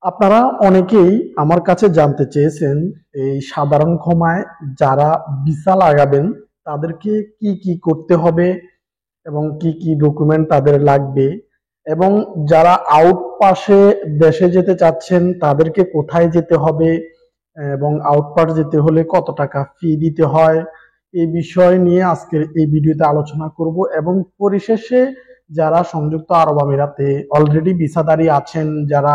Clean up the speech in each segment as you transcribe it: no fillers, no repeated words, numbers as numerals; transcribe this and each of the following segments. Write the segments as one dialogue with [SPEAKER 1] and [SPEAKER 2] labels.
[SPEAKER 1] আপনারা অনেকেই আমার কাছে জানতে চেয়েছেন এই সাধারণ ক্ষমায় যারা ভিসা লাগাবেন তাদেরকে কি কি করতে হবে এবং কি কি ডকুমেন্ট তাদের লাগবে এবং যারা আউট পাসে দেশে যেতে চাচ্ছেন তাদেরকে কোথায় যেতে হবে এবং আউট পাস যেতে হলে কত টাকা ফি দিতে হয় এই বিষয় নিয়ে আজকের এই ভিডিওতে আলোচনা করব এবং পরিশেষে যারা সংযুক্ত আরব আমিরাতে অলরেডি ভিসাধারী আছেন, যারা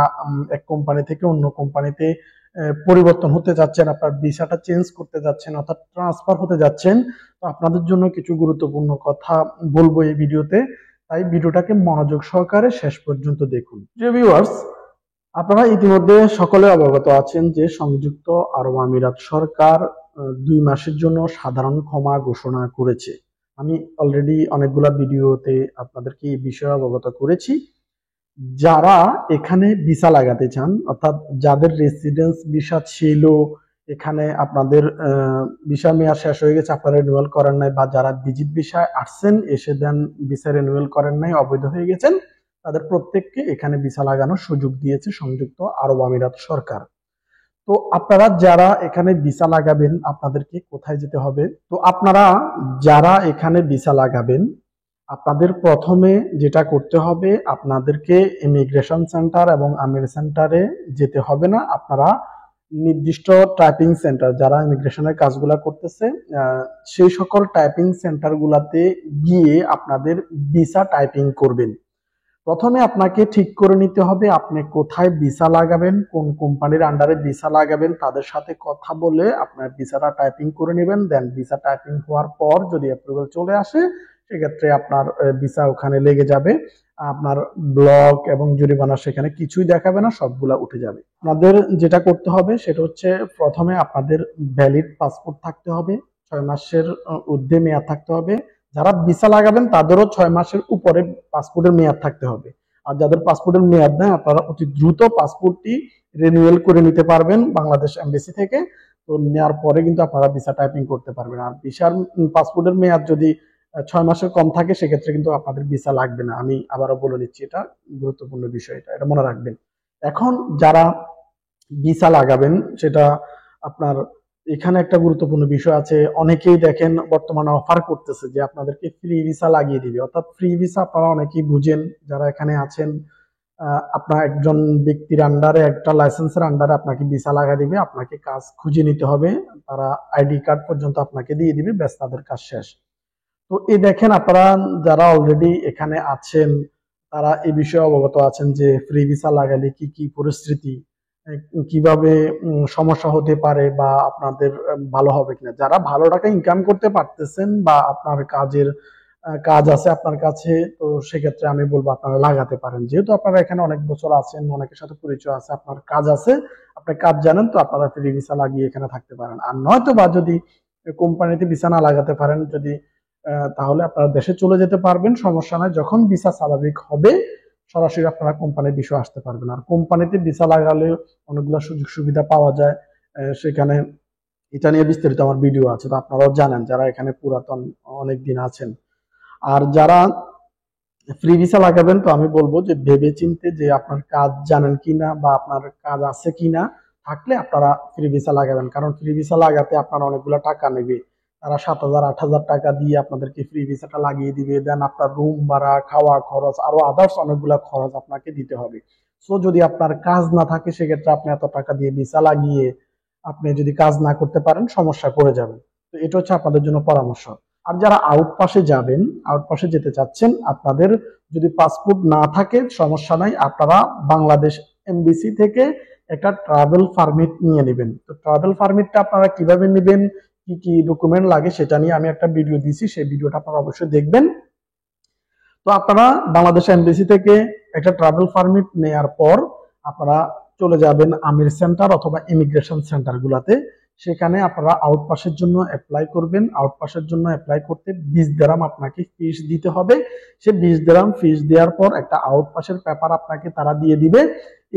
[SPEAKER 1] এক কোম্পানি থেকে অন্য কোম্পানিতে পরিবর্তন হতে যাচ্ছেন, আপনার ভিসাটা চেঞ্জ করতে যাচ্ছেন অর্থাৎ ট্রান্সফার হতে যাচ্ছেন, তো আপনাদের জন্য কিছু গুরুত্বপূর্ণ কথা বলবো এই ভিডিওতে। তাই ভিডিওটাকে মনোযোগ সহকারে শেষ পর্যন্ত দেখুন। প্রিয় ভিউয়ার্স, আপনারা ইতিমধ্যে সকলে অবগত আছেন যে সংযুক্ত আরব আমিরাত সরকার 2 মাসের জন্য সাধারণ ক্ষমা ঘোষণা করেছে। আমি অলরেডি অনেকগুলা ভিডিওতে আপনাদেরকে এই বিষয়ে অবগত করেছি। যারা এখানে ভিসা লাগাতে চান অর্থাৎ যাদের রেসিডেন্স ভিসা ছিল, এখানে আপনাদের ভিসা মেয়াদ শেষ হয়ে গেছে, আপনারা রিনিউয়াল করেন নাই, বা যারা ভিজিট ভিসায় আসছেন এসে দেন ভিসা রিনিউয়াল করেন নাই, অবৈধ হয়ে গেছেন, তাদের প্রত্যেককে এখানে ভিসা লাগানোর সুযোগ দিয়েছে সংযুক্ত আরব আমিরাত সরকার। তো আপনারা যারা এখানে ভিসা লাগাবেন আপনাদেরকে কোথায় যেতে হবে? তো আপনারা যারা এখানে ভিসা লাগাবেন আপনাদের প্রথমে যেটা করতে হবে, আপনাদেরকে ইমিগ্রেশন সেন্টার এবং আমির সেন্টারে যেতে হবে না। আপনারা নির্দিষ্ট টাইপিং সেন্টার, যারা ইমিগ্রেশনের কাজগুলা করতেছে সেই সকল টাইপিং সেন্টারগুলাতে গিয়ে আপনাদের ভিসা টাইপিং করবেন। প্রথমে আপনাকে ঠিক করে নিতে হবে আপনি কোথায় ভিসা লাগাবেন, কোন কোম্পানির আন্ডারে ভিসা লাগাবেন, তাদের সাথে কথা বলে আপনার ভিসাটা টাইপিং করে নেবেন। দেন ভিসা টাইপিং হওয়ার পর যদি অ্যাপ্রুভাল চলে আসে সেক্ষেত্রে আপনার ভিসা ওখানে লেগে যাবে। আপনার ব্লক এবং জরিমানা সেখানে কিছুই দেখাবে না, সবগুলা উঠে যাবে। আপনাদের যেটা করতে হবে সেটা হচ্ছে প্রথমে আপনাদের ভ্যালিড পাসপোর্ট থাকতে হবে, 6 মাসের ঊর্ধ্বে মেয়াদ থাকতে হবে। যারা ভিসা লাগাবেন তাদেরও 6 মাসের উপরে পাসপোর্টের মেয়াদ থাকতে হবে। আর যাদের পাসপোর্টের মেয়াদ নেই আপনারা অতি দ্রুত পাসপোর্টটি রিনিউয়াল করে নিতে পারবেন বাংলাদেশ এমবেসি থেকে। তো নেওয়ার পরে কিন্তু আপনারা ভিসা টাইপিং করতে পারবেন। আর ভিসার পাসপোর্টের মেয়াদ যদি 6 মাসের কম থাকে সেক্ষেত্রে কিন্তু আপনাদের ভিসা লাগবে না। আমি আবারও বলে দিচ্ছি, এটা গুরুত্বপূর্ণ বিষয়, এটা মনে রাখবেন। এখন যারা ভিসা লাগাবেন সেটা আপনার এখানে একটা গুরুত্বপূর্ণ বিষয় আছে। অনেকেই দেখেন বর্তমানে অফার করতেছে যে আপনাদেরকে ফ্রি ভিসা লাগিয়ে দিবে, অর্থাৎ ফ্রি ভিসা আপনারা অনেকেই বুঝেন যারা এখানে আছেন। আপনার একজন ব্যক্তির আন্ডারে, একটা লাইসেন্সের আন্ডারে আপনাকে ভিসা লাগা দিবে, আপনাকে কাজ খুঁজে নিতে হবে, তারা আইডি কার্ড পর্যন্ত আপনাকে দিয়ে দিবে, ব্যাস তাদের কাজ শেষ। তো এই দেখেন আপনারা যারা অলরেডি এখানে আছেন তারা এই বিষয়ে অবগত আছেন যে ফ্রি ভিসা লাগালে কি কি পরিস্থিতি, কিভাবে সমস্যা হতে পারে বা আপনাদের ভালো হবে কিনা। যারা ভালো টাকা ইনকাম করতে পারতেছেন বা আপনার কাজ আছে আপনার কাছে, তো সেক্ষেত্রে আমি বলবো আপনারা লাগাতে পারেন। যেহেতু আপনারা এখানে অনেক বছর আছেন, অনেকের সাথে পরিচয় আছে, আপনার কাজ আছে, আপনি কাজ জানেন, তো আপনারা ফ্রি ভিসা লাগিয়ে এখানে থাকতে পারেন। আর নয়তো বা যদি কোম্পানিতে ভিসা না লাগাতে পারেন, যদি তাহলে আপনারা দেশে চলে যেতে পারবেন, সমস্যা নাই। যখন ভিসা স্বাভাবিক হবে সরাসরি আপনারা কোম্পানির বিষয়ে আসতে পারবেন। আর কোম্পানিতে ভিসা লাগালে অনেকগুলো সুযোগ সুবিধা পাওয়া যায় সেখানে। এটা নিয়ে বিস্তারিত আমার ভিডিও আছে, তো আপনারাও জানেন যারা এখানে পুরাতন অনেক দিন আছেন। আর যারা ফ্রি ভিসা লাগাবেন, তো আমি বলবো যে ভেবে চিনতে, যে আপনার কাজ জানেন কিনা বা আপনার কাজ আছে কিনা, থাকলে আপনারা ফ্রি ভিসা লাগাবেন। কারণ ফ্রি ভিসা লাগাতে আপনার অনেকগুলো টাকা নেবে, তারা 7,000 8,000 টাকা দিয়ে আপনাদেরকে ফ্রি ভিসাটা লাগিয়ে দিবে। দেন আপনার রুম ভাড়া, খাওয়া খরচ, আরো আদার্স অনেকগুলো খরচ আপনাকে দিতে হবে। সো যদি আপনার কাজ না থাকে সেক্ষেত্রে আপনি এত টাকা দিয়ে ভিসা লাগিয়ে আপনি যদি কাজ না করতে পারেন সমস্যা করে যাবেন। তো এটা হচ্ছে আপনাদের জন্য পরামর্শ। আর যারা আউট পাসে যাবেন, আউট পাসে যেতে চাচ্ছেন, আপনাদের যদি পাসপোর্ট না থাকে সমস্যা নাই, আপনারা বাংলাদেশ এমবিসি থেকে একটা ট্রাভেল পারমিট নিয়ে নেবেন। তো ট্রাভেল পারমিটটা আপনারা কিভাবে নেবেন, কি কি ডকুমেন্ট লাগে সেটা নিয়ে আমি একটা ভিডিও দিয়েছি, সেই ভিডিওটা আপনারা অবশ্যই দেখবেন। তো আপনারা বাংলাদেশ এমবিসি থেকে একটা ট্রাভেল পারমিট নেয়ার পর আপনারা চলে যাবেন আমির সেন্টার অথবা ইমিগ্রেশন সেন্টার গুলাতে। সেখানে আপনারা আউট পাসের জন্য অ্যাপ্লাই করবেন। আউট পাসের জন্য অ্যাপ্লাই করতে 20 দিরহাম আপনাকে ফিস দিতে হবে। সে 20 দিরহাম ফিস দেওয়ার পর একটা আউট পাসের পেপার আপনাকে তারা দিয়ে দিবে।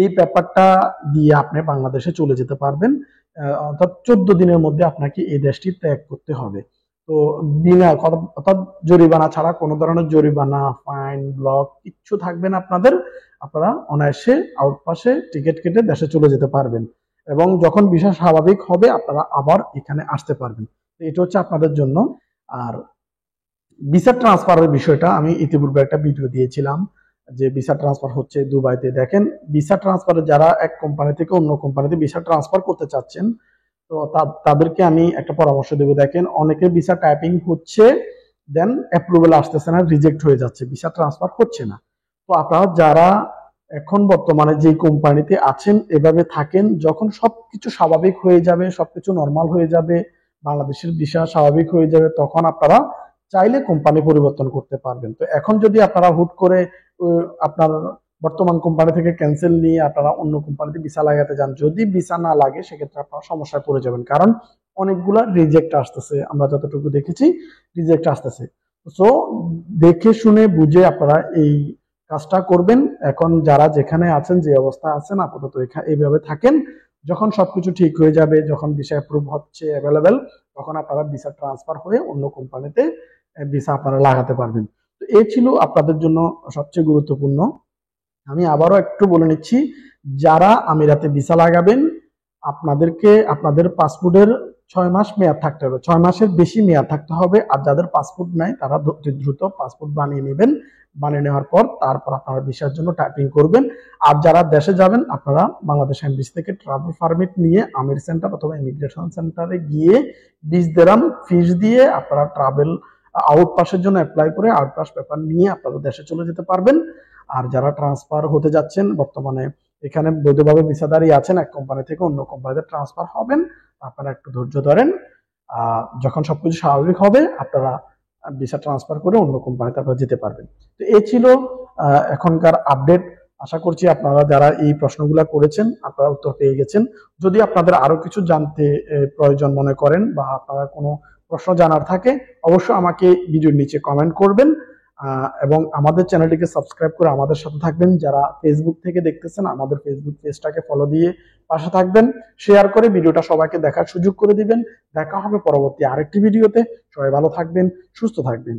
[SPEAKER 1] এই পেপারটা দিয়ে আপনি বাংলাদেশে চলে যেতে পারবেন। অর্থাৎ 14 দিনের মধ্যে আপনাকে এই দেশটি ত্যাগ করতে হবে। তো বিনা অর্থাৎ জরিমানা ছাড়া, কোনো ধরনের জরিমানা, ফাইন, ব্লক কিচ্ছু থাকবে না আপনাদের। আপনারা অনায়াসে আউটপাসে টিকিট কেটে দেশে চলে যেতে পারবেন এবং যখন ভিসা স্বাভাবিক হবে আপনারা আবার এখানে আসতে পারবেন। তো এটা হচ্ছে আপনাদের জন্য। আর ভিসা ট্রান্সফারের বিষয়টা আমি ইতিপূর্বে একটা ভিডিও দিয়েছিলাম যে ভিসা ট্রান্সফার হচ্ছে দুবাইতে। দেখেন, ভিসা ট্রান্সফারে যারা এক কোম্পানি থেকে অন্য কোম্পানিতে ভিসা ট্রান্সফার করতে চাচ্ছেন, তো তাদেরকে আমি একটা পরামর্শ দেবো। দেখেন, অনেকে ভিসা টাইপিং হচ্ছে, দেন অ্যাপ্রুভাল আসতেছে না, রিজেক্ট হয়ে যাচ্ছে, ভিসা ট্রান্সফার হচ্ছে না। তো আপনারা যারা এখন বর্তমানে যে কোম্পানিতে আছেন এভাবে থাকেন, যখন সবকিছু স্বাভাবিক হয়ে যাবে, সবকিছু নর্মাল হয়ে যাবে, বাংলাদেশের ভিসা স্বাভাবিক হয়ে যাবে, তখন আপনারা চাইলে কোম্পানি পরিবর্তন করতে পারবেন। তো এখন যদি আপনারা হুট করে আপনার বর্তমান কোম্পানি থেকে ক্যান্সেল নিয়ে আপনারা অন্য কোম্পানিতে ভিসা লাগাতে যান, যদি ভিসা না লাগে সেক্ষেত্রে আপনারা সমস্যায় পড়ে যাবেন, কারণ অনেকগুলা রিজেক্ট আসতেছে, আমরা যতটুকু দেখেছি রিজেক্ট আসতেছে। সো দেখে শুনে বুঝে আপনারা এই কাজটা করবেন। এখন যারা যেখানে আছেন, যে অবস্থা আছেন আপাতত এইভাবে থাকেন। যখন সবকিছু ঠিক হয়ে যাবে, যখন ভিসা অ্যাপ্রুভ হচ্ছে, অ্যাভেলেবেল, তখন আপনারা ভিসা ট্রান্সফার হয়ে অন্য কোম্পানিতে ভিসা আপনারা লাগাতে পারবেন। তো এই ছিল আপনাদের জন্য সবচেয়ে গুরুত্বপূর্ণ। আমি আবারও একটু বলে নিচ্ছি, যারা আমিরাতে ভিসা লাগাবেন আপনাদেরকে আপনাদের পাসপোর্টের 6 মাস মেয়াদ থাকতে হবে, 6 মাসের বেশি মেয়াদ থাকতে হবে। আর যাদের পাসপোর্ট নাই তারা দ্রুত পাসপোর্ট বানিয়ে নেবেন। বানিয়ে নেওয়ার পর তারপর আপনারা ভিসার জন্য টাইপিং করবেন। আর যারা দেশে যাবেন আপনারা বাংলাদেশ এমবিসি থেকে ট্রাভেল পারমিট নিয়ে আমির সেন্টার অথবা ইমিগ্রেশন সেন্টারে গিয়ে 20 দিরহাম ফিস দিয়ে আপনারা ট্রাভেল আউটপাসের জন্য অ্যাপ্লাই করে আউটপাস পেপার নিয়ে আপনারা দেশে চলে যেতে পারবেন। আর যারা ট্রান্সফার হতে যাচ্ছেন, বর্তমানে এখানে বৈধভাবে ভিসাদারি আছেন, এক কোম্পানি থেকে অন্য কোম্পানিতে ট্রান্সফার হবেন, আপনারা একটু ধৈর্য ধরেন। যখন সবকিছু স্বাভাবিক হবে আপনারা ভিসা ট্রান্সফার করে অন্য কোম্পানিতে আপনারা যেতে পারবেন। তো এই ছিল এখনকার আপডেট। আশা করছি আপনারা যারা এই প্রশ্নগুলো করেছেন আপনারা উত্তর পেয়ে গেছেন। যদি আপনাদের আরো কিছু জানতে প্রয়োজন মনে করেন বা আপনারা কোনো প্রশ্ন জানার থাকে, অবশ্যই আমাকে ভিডিওর নিচে কমেন্ট করবেন এবং আমাদের চ্যানেলটিকে সাবস্ক্রাইব করে আমাদের সাথে থাকবেন। যারা ফেসবুক থেকে দেখতেছেন আমাদের ফেসবুক পেজটাকে ফলো দিয়ে পাশে থাকবেন। শেয়ার করে ভিডিওটা সবাইকে দেখার সুযোগ করে দিবেন। দেখা হবে পরবর্তী আরেকটি ভিডিওতে। সবাই ভালো থাকবেন, সুস্থ থাকবেন।